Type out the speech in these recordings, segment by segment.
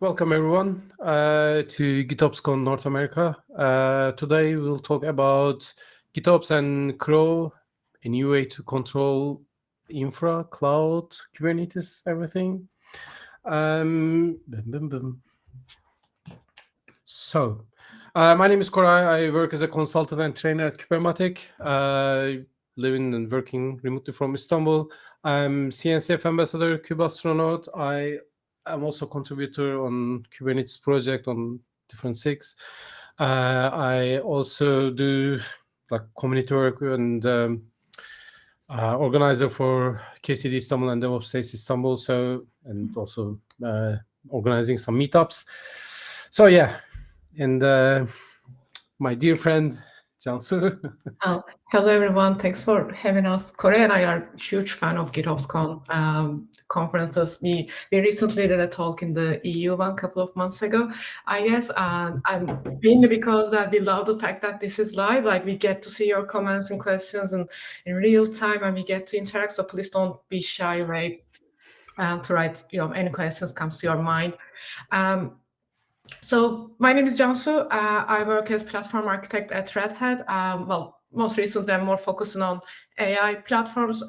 Welcome everyone to GitOps Con North America. Today we'll talk about GitOps and KRO, a new way to control infra, cloud, Kubernetes, everything. So, my name is Koray. I work as a consultant and trainer at Kubermatic, living and working remotely from Istanbul. I'm CNCF ambassador, Kube astronaut. I'm also a contributor on Kubernetes project on different SIGs. I also do like community work and organizer for KCD Istanbul and DevOps Days Istanbul. So, and also organizing some meetups. So yeah, and my dear friend Cansu. Hello everyone, thanks for having us. Koray and I are huge fan of GitOpsCon conferences. We recently did a talk in the EU one couple of months ago, I guess, and mainly because that we love the fact that this is live, like we get to see your comments and questions and in real time, and we get to interact. So please don't be shy away to write, any questions comes to your mind. So my name is Cansu. I work as platform architect at Red Hat. Most recently, I'm more focusing on AI platforms.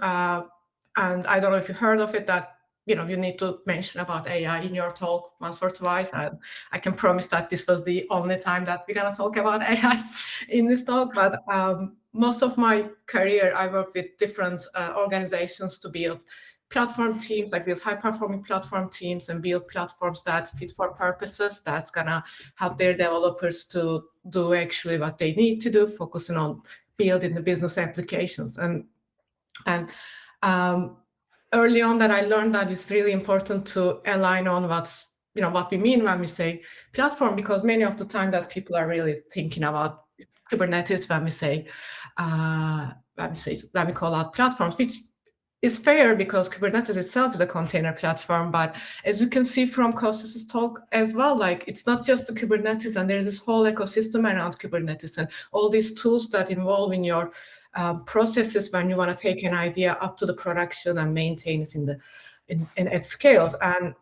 And I don't know if you heard of it, that you need to mention about AI in your talk once or twice. And I can promise that this was the only time that we're gonna talk about AI in this talk. But most of my career, I worked with different organizations to build platform teams, like build high-performing platform teams and build platforms that fit for purposes, that's gonna help their developers to do actually what they need to do, focusing on building the business applications. And early on that I learned that it's really important to align on what we mean when we say platform, because many of the time that people are really thinking about Kubernetes when we call out platforms, which is fair because Kubernetes itself is a container platform. But as you can see from Kostas's talk as well, like it's not just the Kubernetes, and there's this whole ecosystem around Kubernetes and all these tools that involve in your processes when you want to take an idea up to the production and maintain it at scale. And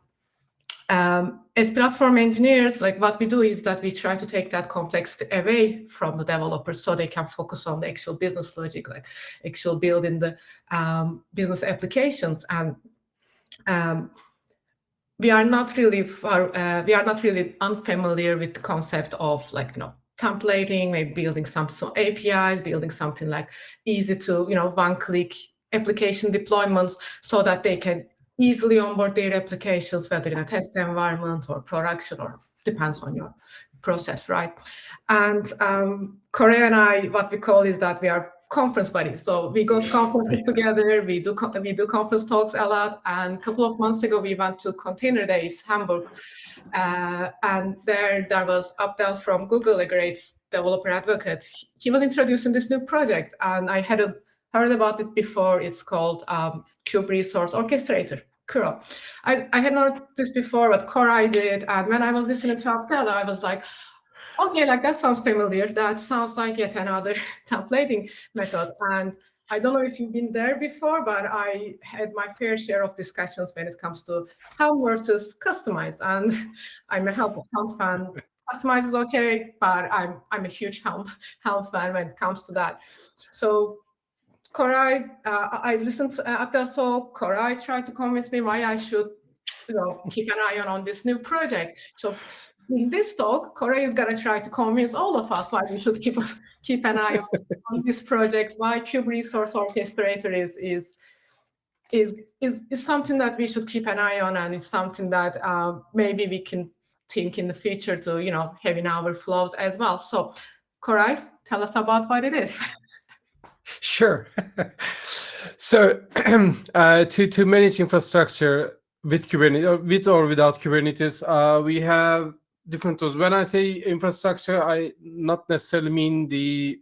as platform engineers, like what we do is that we try to take that complexity away from the developers so they can focus on the actual business logic, like actual building the business applications. And we are not really unfamiliar with the concept of templating, maybe building some APIs, building something like easy to one-click application deployments so that they can easily onboard their applications, whether in a test environment or production, or depends on your process, right? And Koray and I, what we call is that we are conference buddies. So we go to conferences together, we do conference talks a lot. And a couple of months ago, we went to Container Days, Hamburg. And there was Abdel from Google, a great developer advocate. He was introducing this new project, and I hadn't heard about it before. It's called Kubernetes Resource Operator, KRO. I had not this before, but Koray did. And when I was listening to Abdel, I was like, okay, like that sounds familiar. That sounds like yet another templating method. And I don't know if you've been there before, but I had my fair share of discussions when it comes to Helm versus customize. And I'm a Helm fan. Customize is okay, but I'm a huge Helm fan when it comes to that. So Koray, I listened to Abdel's talk. Koray tried to convince me why I should keep an eye on this new project. So in this talk, Koray is going to try to convince all of us why we should keep an eye on this project, why Kube Resource Orchestrator is something that we should keep an eye on, and it's something that maybe we can think in the future to have in our flows as well. So Koray, tell us about what it is. Sure. So to manage infrastructure with Kubernetes, with or without Kubernetes, we have different tools. When I say infrastructure, I not necessarily mean the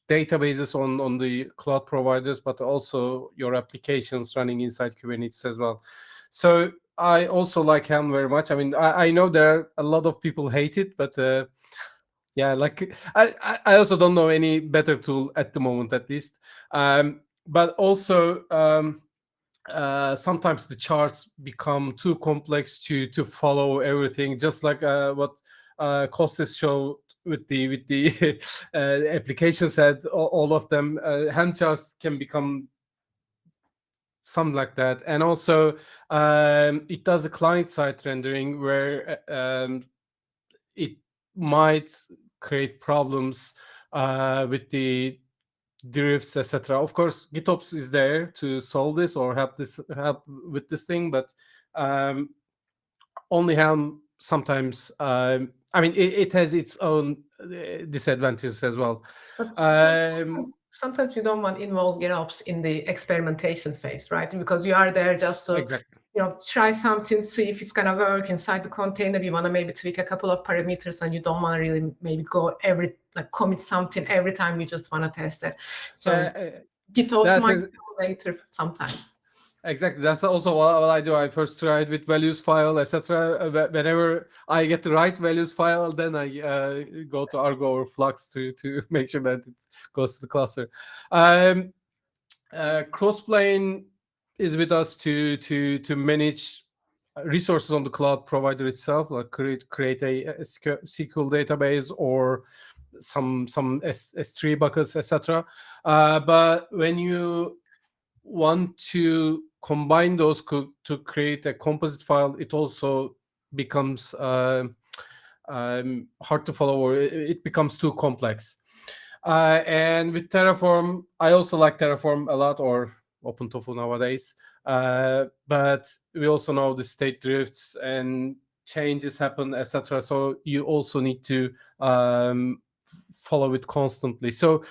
databases on the cloud providers, but also your applications running inside Kubernetes as well. So I also like Helm very much. I mean, I know there are a lot of people hate it, but yeah, like I also don't know any better tool at the moment, at least. But also sometimes the charts become too complex to follow everything, just like what Kostas showed with the application set. All of them, hand charts can become something like that. And also it does a client side rendering where it might create problems with the drifts, etc. Of course, GitOps is there to solve this or help with this thing, but only Helm sometimes. I mean, it has its own disadvantages as well. But Um, sometimes you don't want to involve GitOps in the experimentation phase, right? Because you are there just to exactly. try something, see if it's gonna work inside the container. You want to maybe tweak a couple of parameters, and you don't want to really maybe go commit something every time. You just want to test it. So GitOps That's might come later sometimes. exactly. That's also what I do. I first try it with values file, etc. Whenever I get the right values file, then I go to Argo or Flux to make sure that it goes to the cluster. Crossplane is with us to manage resources on the cloud provider itself, like create a SQL database or some S3 buckets, etc. But when you want to combine those to create a composite file, it also becomes hard to follow, or it becomes too complex. And with Terraform, I also like Terraform a lot, or OpenTofu nowadays. But we also know the state drifts and changes happen, etc. So you also need to follow it constantly. So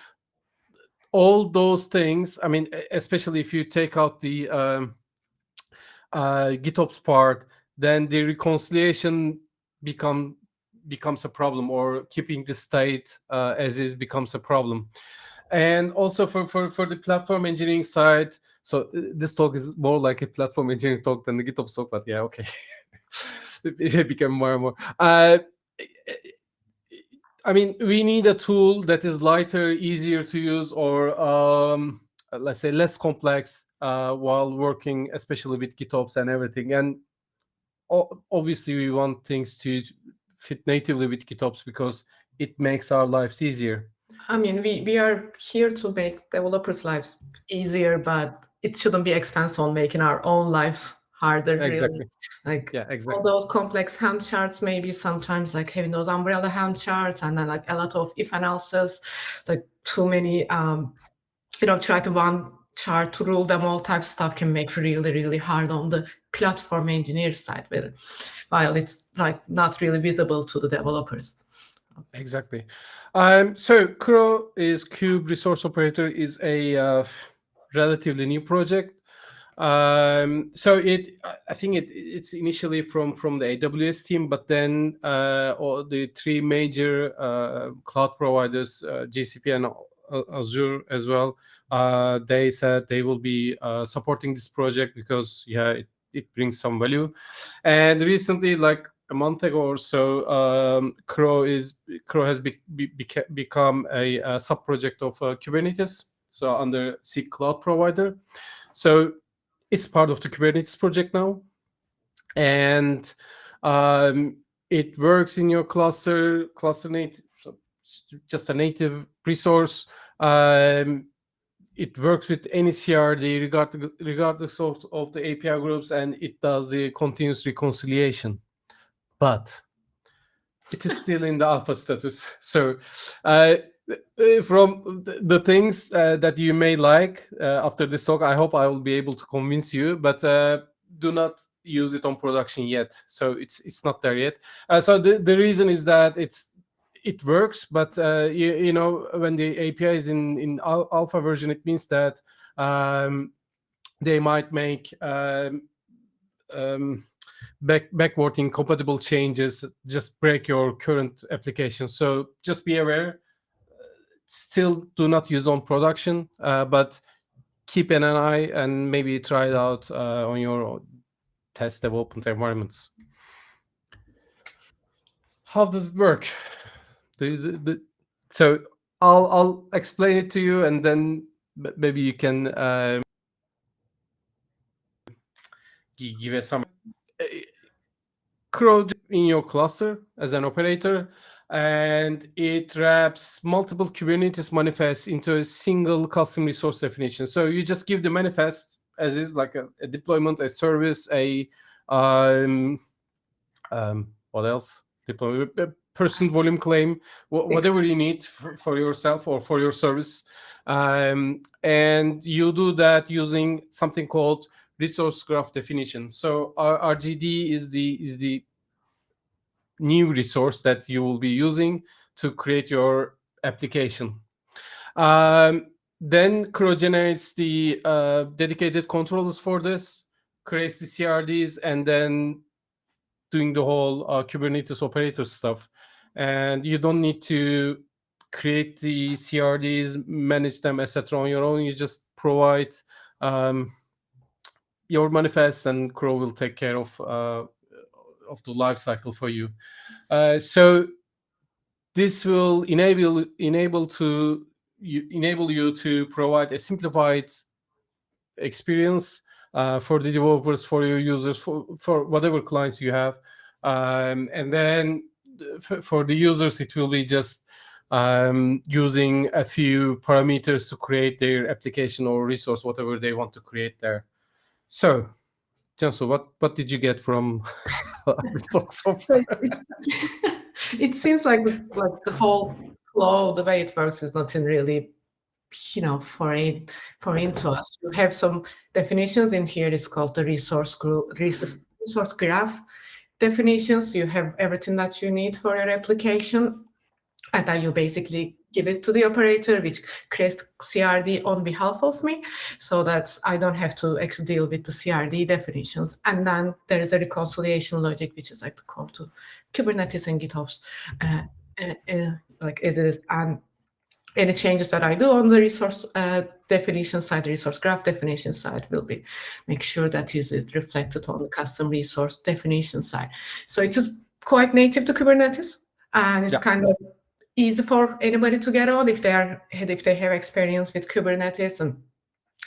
all those things, I mean, especially if you take out the GitOps part, then the reconciliation becomes a problem, or keeping the state as is becomes a problem. And also for the platform engineering side, so this talk is more like a platform engineering talk than the GitOps talk, but yeah, okay. It became more and more. I mean, we need a tool that is lighter, easier to use, or let's say less complex while working, especially with GitOps and everything. And obviously, we want things to fit natively with GitOps because it makes our lives easier. I mean, we are here to make developers' lives easier, but it shouldn't be expense on making our own lives harder, really. Exactly. Like Yeah, all exactly. those complex Helm charts, maybe sometimes like having those umbrella Helm charts and then like a lot of if analysis, like too many, try to one chart to rule them all type stuff can make really, really hard on the platform engineer side, while it's like not really visible to the developers. Exactly. So KRO is Kube Resource Operator is a relatively new project. So I think it's initially from the AWS team, but then all the three major cloud providers, GCP and Azure as well, they said they will be supporting this project because it brings some value. And recently, like a month ago or so, KRO has become a sub project of Kubernetes, so under C Cloud Provider. So it's part of the Kubernetes project now, and it works in your cluster native, so just a native resource. It works with any CRD regardless of the API groups, and it does the continuous reconciliation. But it is still in the alpha status. So from the things that you may like after this talk, I hope I will be able to convince you, but do not use it on production yet. So it's not there yet. So the reason is that it works, but you know, when the API is in alpha version, it means that they might make backward incompatible changes, just break your current application. So just be aware. Still do not use on production, but keep an eye and maybe try it out on your test development environments. How does it work? So I'll explain it to you, and then maybe you can give a summary. CRO in your cluster as an operator, and it wraps multiple Kubernetes manifests into a single custom resource definition. So you just give the manifest as is, like a deployment, a service, what else? Deployment, a person volume claim, whatever you need for yourself or for your service. And you do that using something called resource graph definition. So RGD is the new resource that you will be using to create your application. Then CRO generates the dedicated controllers for this, creates the CRDs, and then doing the whole Kubernetes operator stuff. And you don't need to create the CRDs, manage them, etc. on your own. You just provide your manifest, and CRO will take care of the life cycle for you. So this will enable you to provide a simplified experience for the developers, for your users, for whatever clients you have. And then for the users, it will be just using a few parameters to create their application or resource, whatever they want to create there. So, Cansu, what did you get from the talk so far? It seems like the whole flow, the way it works, is nothing really, foreign to us. You have some definitions in here. It's called the resource graph definitions. You have everything that you need for your application, and then you basically give it to the operator, which creates CRD on behalf of me, so that I don't have to actually deal with the CRD definitions. And then there is a reconciliation logic, which is like the core to Kubernetes and GitOps, like as it is. And any changes that I do on the resource definition side, the resource graph definition side, will be make sure that is reflected on the custom resource definition side. So it is quite native to Kubernetes, and it's kind of easy for anybody to get on if they have experience with Kubernetes and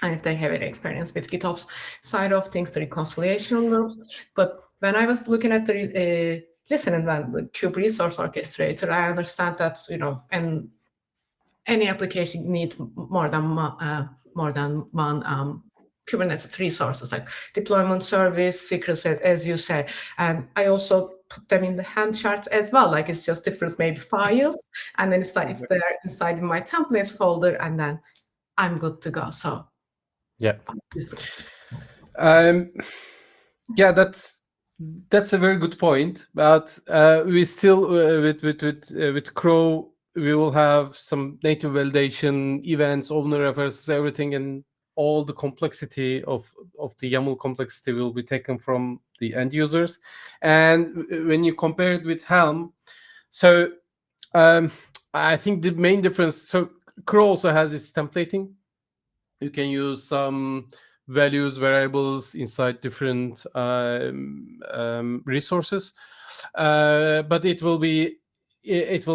if they have any experience with GitOps side of things, the reconciliation loops. But when I was looking at the listening with Kube Resource Orchestrator, I understand that and any application needs more than one Kubernetes resources, like deployment service, secret set, as you said. And I also put them in the hand charts as well. Like it's just different maybe files, and then it's there inside my templates folder, and then I'm good to go. So yeah, that's a very good point. But we still with CRO, we will have some native validation events, owner references, everything, and all the complexity of the YAML complexity will be taken from the end users. And when you compare it with Helm, so I think the main difference, so CRO also has its templating. You can use some values, variables inside different resources, but it will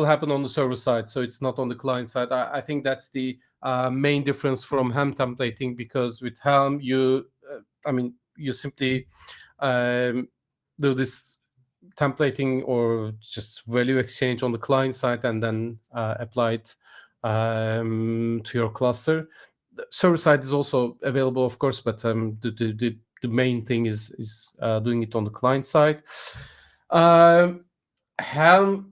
happen on the server side, so it's not on the client side. I think that's the main difference from Helm templating, because with Helm, you simply do this templating or just value exchange on the client side and then apply it to your cluster. The server side is also available, of course, but the main thing is doing it on the client side. Helm,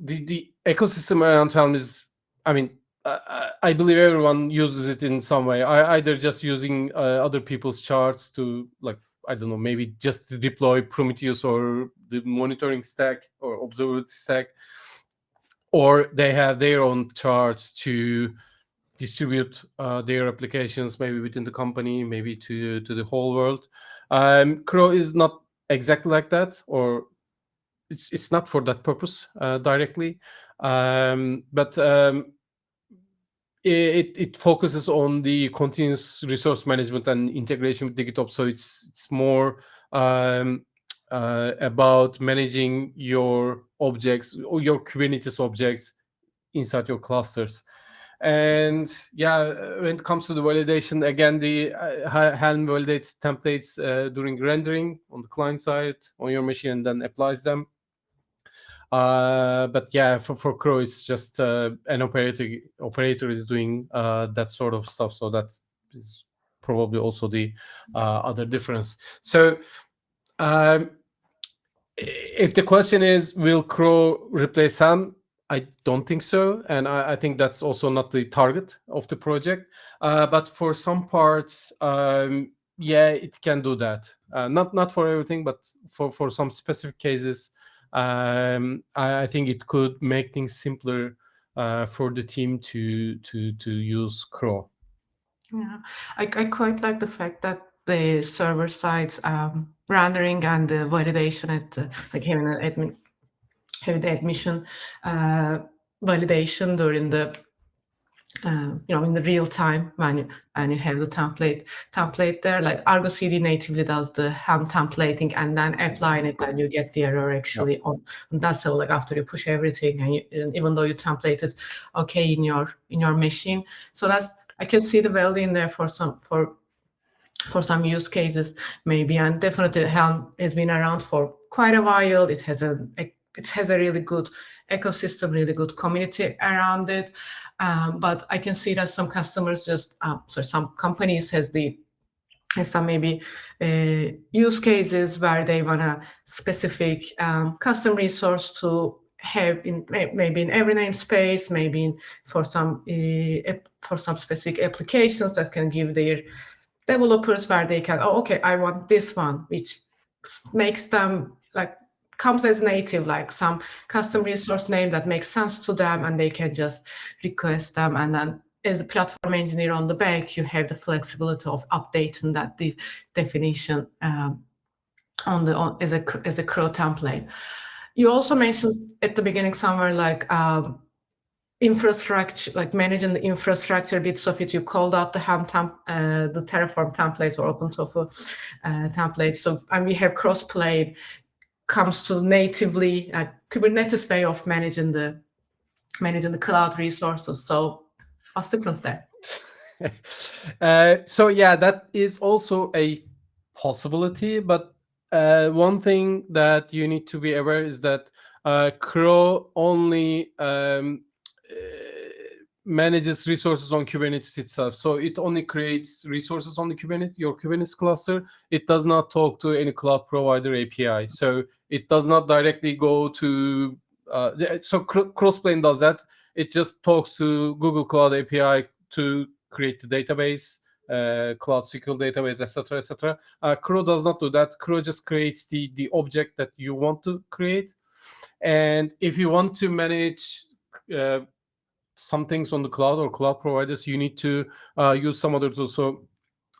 the ecosystem around Helm is, I believe everyone uses it in some way. Either just using other people's charts to, like, I don't know, maybe just to deploy Prometheus or the monitoring stack or observability stack, or they have their own charts to distribute their applications, maybe within the company, maybe to the whole world. CRO is not exactly like that, or it's not for that purpose directly, but it focuses on the continuous resource management and integration with the GitOps. So it's more about managing your objects or your Kubernetes objects inside your clusters. And yeah, when it comes to the validation, again, the Helm validates templates during rendering on the client side on your machine and then applies them. But yeah, for CRO, it's just an operator is doing that sort of stuff. So that is probably also the other difference. So if the question is, will CRO replace Helm? I don't think so, and I think that's also not the target of the project. But for some parts, yeah, it can do that. Not for everything, but for some specific cases, I think it could make things simpler for the team to use CRO. Yeah, I quite like the fact that the server side's rendering and the validation at like having the admission validation during the in the real time when you have the template there. Like Argo CD natively does the Helm templating and then applying it, and you get the error actually on that. So like after you push everything, and even though you templated okay in your machine, so I can see the value in there for some use cases maybe. And definitely Helm has been around for quite a while. It has a really good ecosystem, really good community around it. But I can see that some customers some companies has some maybe use cases where they want a specific custom resource to have maybe in every namespace, maybe for some specific applications that can give their developers where they can, okay, I want this one, which makes them like comes as native, like some custom resource name that makes sense to them, and they can just request them. And then as a platform engineer on the back, you have the flexibility of updating that definition as a CRO template. You also mentioned at the beginning somewhere like infrastructure, like managing the infrastructure bits of it. You called out the the Terraform templates or OpenTofu templates. So, and we have Crossplane comes to natively Kubernetes way of managing the cloud resources. So what's the difference there? So yeah, that is also a possibility, but one thing that you need to be aware is that CRO only manages resources on Kubernetes itself. So it only creates resources on your Kubernetes cluster. It does not talk to any cloud provider API. So it does not directly go to, so Crossplane does that. It just talks to Google Cloud API to create the database, Cloud SQL database, etc., etc. CRO does not do that. CRO just creates the object that you want to create. And if you want to manage some things on the cloud or cloud providers, you need to use some other tools. So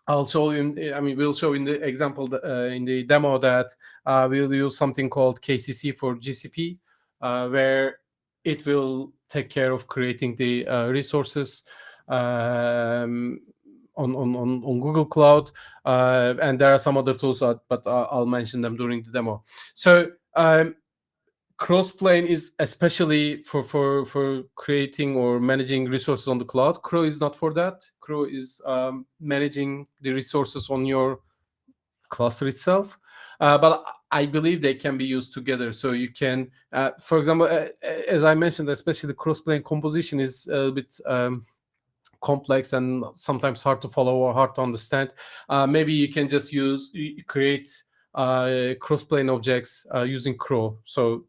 I'll show you. We'll show in the example in the demo that we'll use something called KCC for GCP, where it will take care of creating the resources on Google Cloud, and there are some other tools, but I'll mention them during the demo. So Crossplane is especially for creating or managing resources on the cloud. CRO is not for that. CRO is managing the resources on your cluster itself. But I believe they can be used together. So you can, for example, as I mentioned, especially the Crossplane composition is a bit complex and sometimes hard to follow or hard to understand. Maybe you can just create Crossplane objects using CRO. So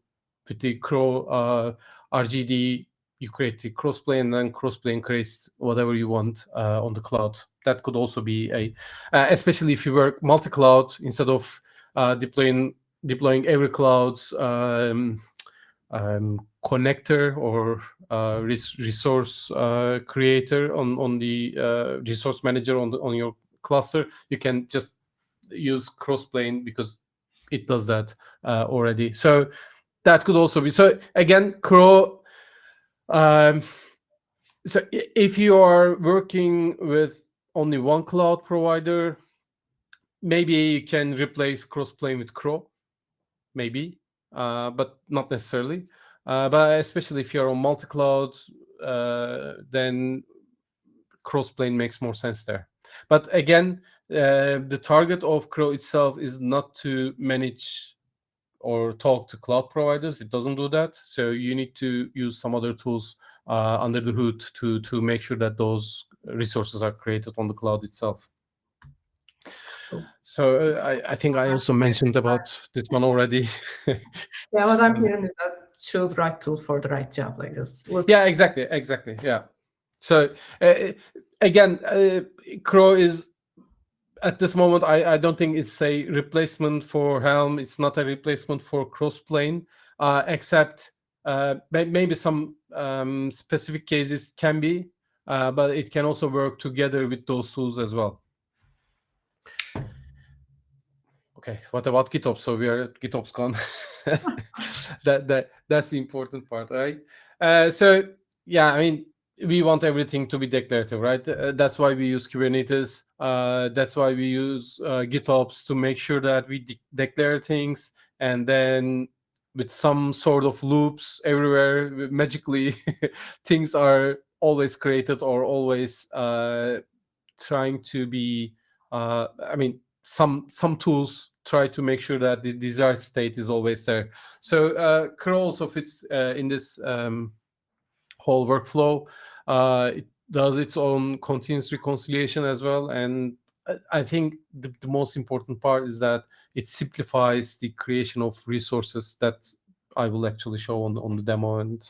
with the CRO RGD, you create the Crossplane, and then Crossplane creates whatever you want on the cloud. That could also be especially if you work multi-cloud, instead of deploying every cloud's connector or resource creator on the resource manager on your cluster. You can just use Crossplane because it does that already. So that could also be. So again, CRO. So if you are working with only one cloud provider, maybe you can replace Crossplane with CRO, maybe, but not necessarily. But especially if you're on multi-cloud, then Crossplane makes more sense there. But again, the target of KRO itself is not to manage or talk to cloud providers. It doesn't do that. So you need to use some other tools under the hood to make sure that those resources are created on the cloud itself. So I think I also mentioned about this one already. Yeah, what I'm hearing is that choose the right tool for the right job. Like just look. Yeah, exactly. Yeah. So again, KRO is at this moment. I don't think it's a replacement for Helm. It's not a replacement for Crossplane, except maybe some specific cases can be, but it can also work together with those tools as well. Okay, what about GitOps? So we are at GitOps Con. That's the important part, right? So yeah, I mean, we want everything to be declarative, right? That's why we use Kubernetes. That's why we use GitOps to make sure that we declare things, and then with some sort of loops everywhere, magically things are always created or always trying to be. I mean, some tools try to make sure that the desired state is always there. So KRO also fits in this whole workflow. It does its own continuous reconciliation as well. And I think the most important part is that it simplifies the creation of resources that I will actually show on the demo. And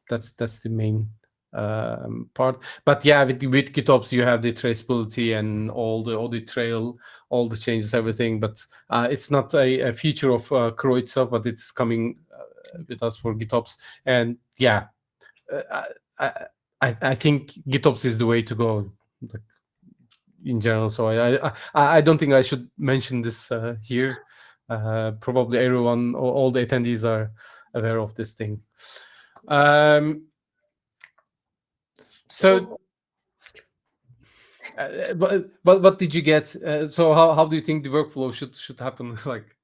that's the main part. But yeah, with GitOps you have the traceability and all the audit trail, all the changes, everything. But it's not a feature of KRO itself, but it's coming with us for GitOps. And yeah, I think GitOps is the way to go, like, in general. So I don't think I should mention this here. Probably everyone, all the attendees are aware of this thing. So, but what did you get? So how do you think the workflow should happen? Like,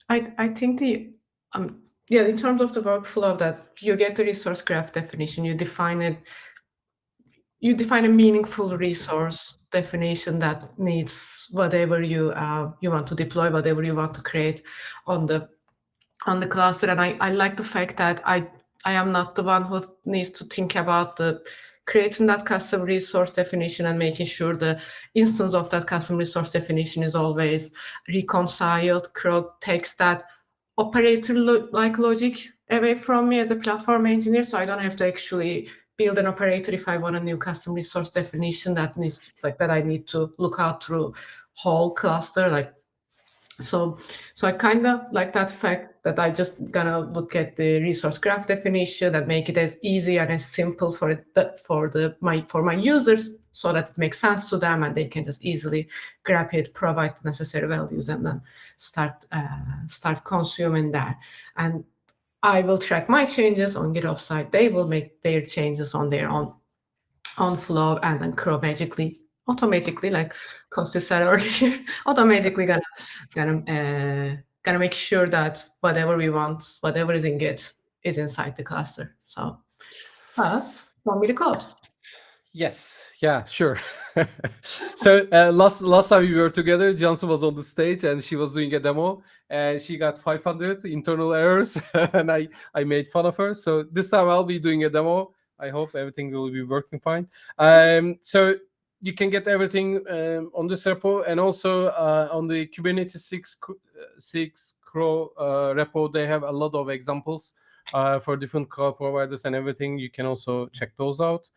I think in terms of the workflow, that you get the resource graph definition, you define it. You define a meaningful resource definition that needs whatever you want to deploy, whatever you want to create on the cluster. And I like the fact that I am not the one who needs to think about creating that custom resource definition and making sure the instance of that custom resource definition is always reconciled. KRO takes that operator-like logic away from me as a platform engineer, so I don't have to actually build an operator if I want a new custom resource definition that I need to look out through whole cluster. So I kind of like that fact that I just gonna look at the resource graph definition and make it as easy and as simple for my users, so that it makes sense to them and they can just easily grab it, provide the necessary values, and then start consuming that. And I will track my changes on GitOps side. They will make their changes on their own flow, and then KRO automatically, like Kosti said earlier, automatically gonna make sure that whatever we want, whatever is in Git, is inside the cluster. So, want me to code? yes, yeah, sure. So last time we were together, Cansu was on the stage and she was doing a demo, and she got 500 internal errors, and I made fun of her. So this time I'll be doing a demo. I hope everything will be working fine. So you can get everything on this repo, and also on the Kubernetes 6 KRO repo, they have a lot of examples for different cloud providers and everything. You can also check those out.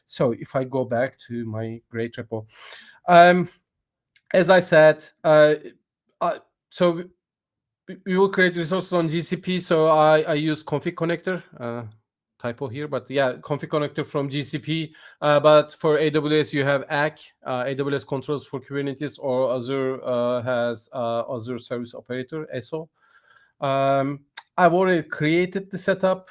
So if I go back to my great repo, as I said, so we will create resources on GCP. So I use config connector. Typo here, but yeah, config connector from GCP. But for AWS, you have ACK. AWS controls for Kubernetes, or Azure has Azure Service Operator, SO. I've already created the setup.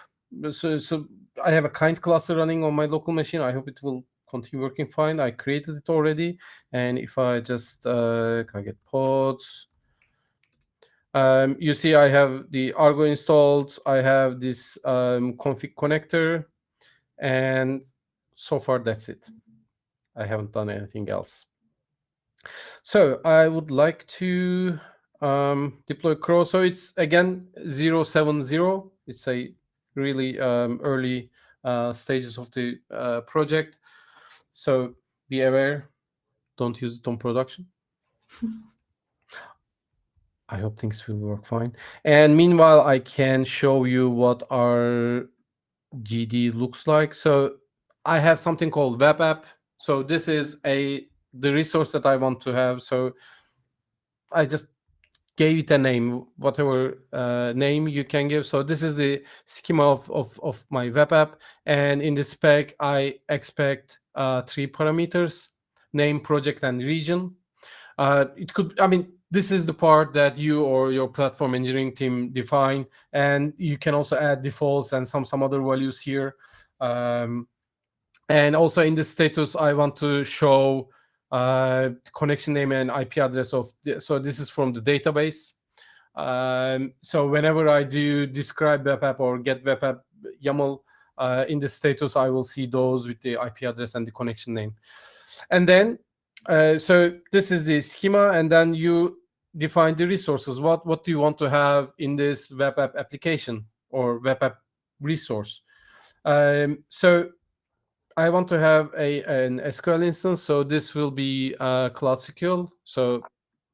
So I have a kind cluster running on my local machine. I hope it will continue working fine. I created it already. And if I just can get pods, You see I have the Argo installed, I have this config connector, and so far that's it. I haven't done anything else. So I would like to deploy KRO. So it's again 070. It's a really early stages of the project. So be aware, don't use it on production. I hope things will work fine. And meanwhile, I can show you what our GD looks like. So I have something called web app. So this is the resource that I want to have. So I just gave it a name, whatever name you can give. So this is the schema of my web app. And in the spec, I expect 3 parameters: name, project, and region. This is the part that you or your platform engineering team define, and you can also add defaults and some other values here. And also in the status, I want to show connection name and IP address so this is from the database. So whenever I do describe web app or get web app YAML in the status, I will see those with the IP address and the connection name. And then, so this is the schema, and then you define the resources. What do you want to have in this web app application or web app resource? So I want to have an SQL instance. So this will be Cloud SQL. So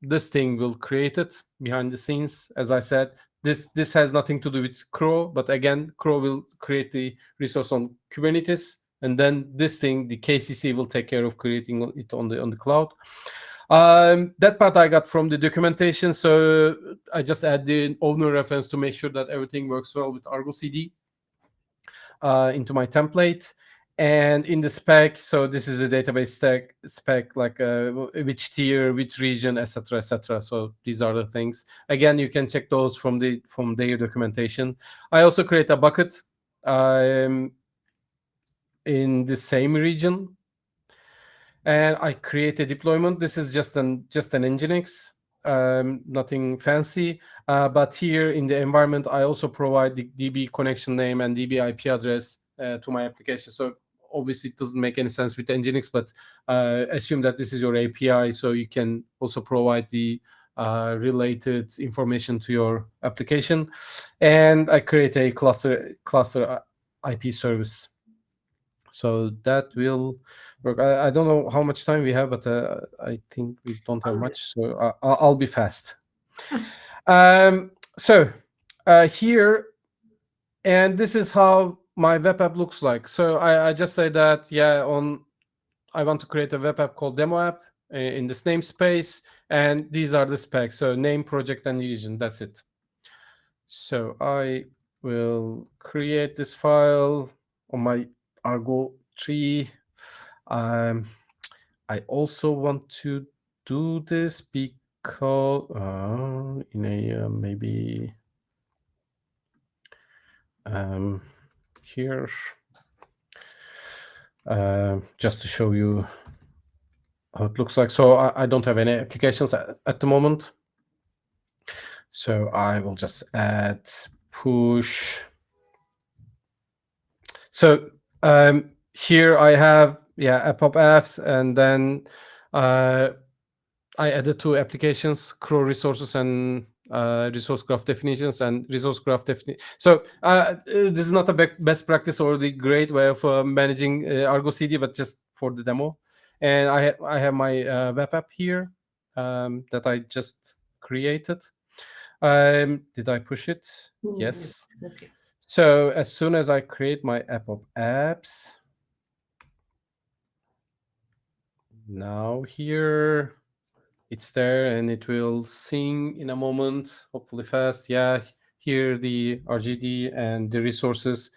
this thing will create it behind the scenes. As I said, this has nothing to do with KRO, but again, KRO will create the resource on Kubernetes, and then this thing, the KCC, will take care of creating it on the cloud. That part I got from the documentation, so I just add the owner reference to make sure that everything works well with Argo CD into my template. And in the spec, so this is the database spec, like which tier, which region, etc., etc. So these are the things. Again, you can check those from their documentation. I also create a bucket in the same region, and I create a deployment. This is just an Nginx, nothing fancy. But here in the environment, I also provide the DB connection name and DB IP address to my application. So obviously, it doesn't make any sense with Nginx, but assume that this is your API, so you can also provide the related information to your application. And I create a cluster IP service. So that will work. I don't know how much time we have, but I think we don't have much, so I'll be fast. So here, and this is how my web app looks like. So I just say that, I want to create a web app called demo app in this namespace, and these are the specs. So name, project, and region, that's it. So I will create this file on my Argo tree. I also want to do this because in a maybe here, just to show you how it looks like. So I don't have any applications at the moment. So I will just add push. So here I have app of apps, and then I added 2 applications: KRO resources and resource graph definitions and resource graph definition. So this is not a best practice or the great way of managing Argo CD, but just for the demo. And I have my web app here that I just created. Did I push it? Yes. Okay. So as soon as I create my app of apps, now here it's there, and it will sing in a moment, hopefully fast. Yeah, here the RGD and the resources.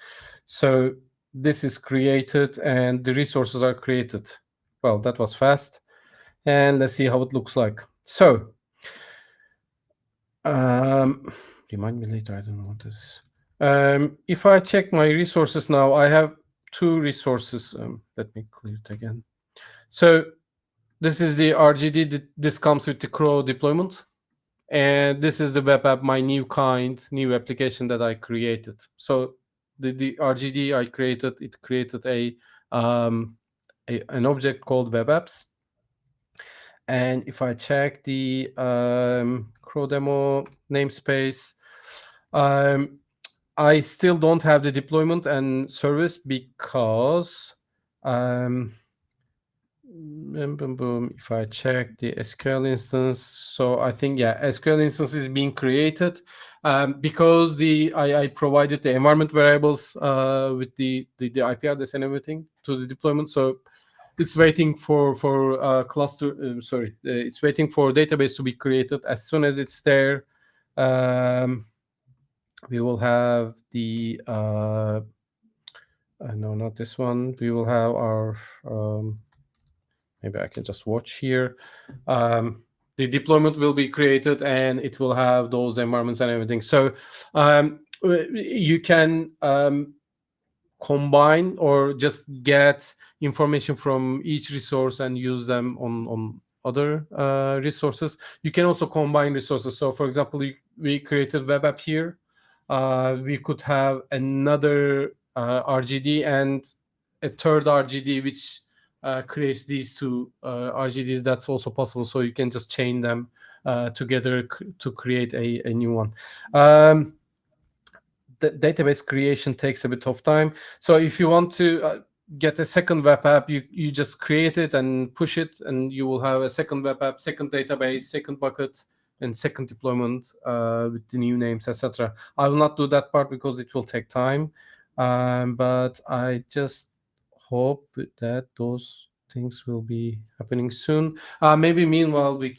So this is created and the resources are created. Well, that was fast. And let's see how it looks like. So remind me later, I don't know what this is. If I check my resources now, I have 2 resources. Let me clear it again. So this is the RGD. This comes with the KRO deployment. and this is the web app, my new application that I created. So the RGD I created, it created an object called web apps. And if I check the KRO demo namespace, I still don't have the deployment and service because if I check the SQL instance, so I think, yeah, SQL instance is being created because I provided the environment variables with the IP address and everything to the deployment. So it's waiting for cluster. It's waiting for database to be created. As soon as it's there, we will have the no, not this one. We will have our maybe I can just watch here. The deployment will be created and it will have those environments and everything. So you can combine or just get information from each resource and use them on other resources. You can also combine resources. So for example, we created web app here. We could have another RGD and a third RGD which creates these two RGDs. That's also possible. So you can just chain them together to create a new one. The database creation takes a bit of time. So if you want to get a second web app, you just create it and push it, and you will have a second web app, second database, second bucket, and second deployment with the new names, etc. I will not do that part because it will take time. But I just hope that those things will be happening soon. Maybe meanwhile we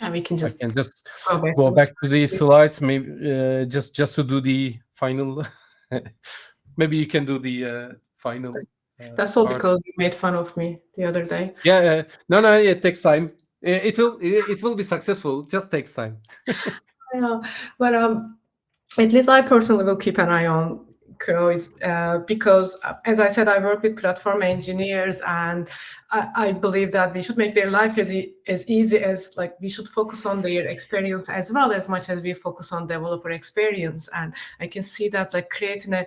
And we can just I can just go back to these slides, maybe just to do the final. Maybe you can do the final. That's all part. Because you made fun of me the other day. Yeah, no, it takes time. It will be successful. Just takes time. I know, but at least I personally will keep an eye on KRO because, as I said, I work with platform engineers, and I believe that we should make their life as easy as, like, we should focus on their experience as well as much as we focus on developer experience. And I can see that, like, creating a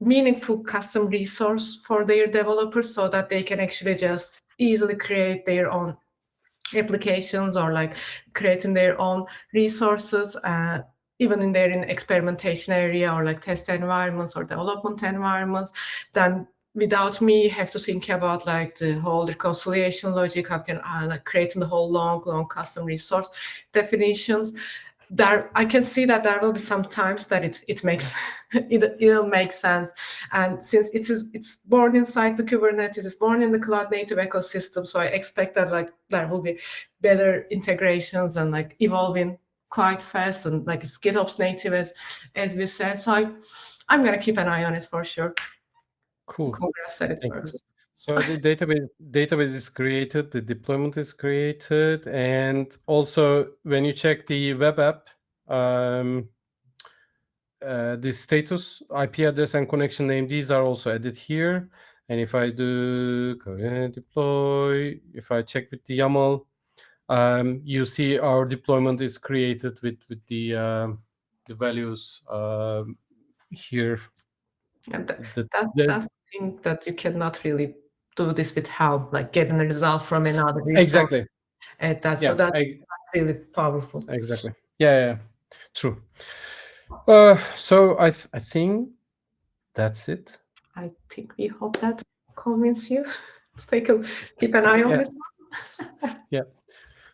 meaningful custom resource for their developers so that they can actually just easily create their own applications or like creating their own resources, even in their experimentation area or like test environments or development environments, then without me have to think about like the whole reconciliation logic, how can like creating the whole long custom resource definitions. There, I can see that there will be some times that it makes it'll make sense, and since it's born inside the Kubernetes, it's born in the cloud native ecosystem, so I expect that like there will be better integrations and like evolving quite fast, and like it's GitOps native as we said. So I'm gonna keep an eye on it for sure. Cool. Congrats that it works. So the database is created, the deployment is created, and also when you check the web app, the status, IP address, and connection name, these are also added here. And if I do deploy, if I check with the YAML, you see our deployment is created with the values here. And that's the thing that you cannot really do this with Helm, like getting a result from another resource. Exactly. So that's really powerful. Exactly. Yeah. True. So I think that's it. I think we hope that convinces you to keep an eye on this one.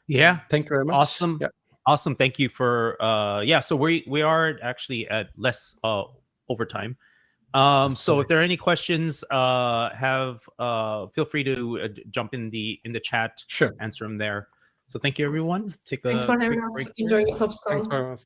Yeah. Thank you very much. Awesome. Yeah. Awesome. Thank you for so we are actually at less overtime. So if there are any questions, feel free to jump in the chat. Sure. Answer them there. So thank you, everyone. Thanks for having us. Enjoy GitOps. Thanks very much.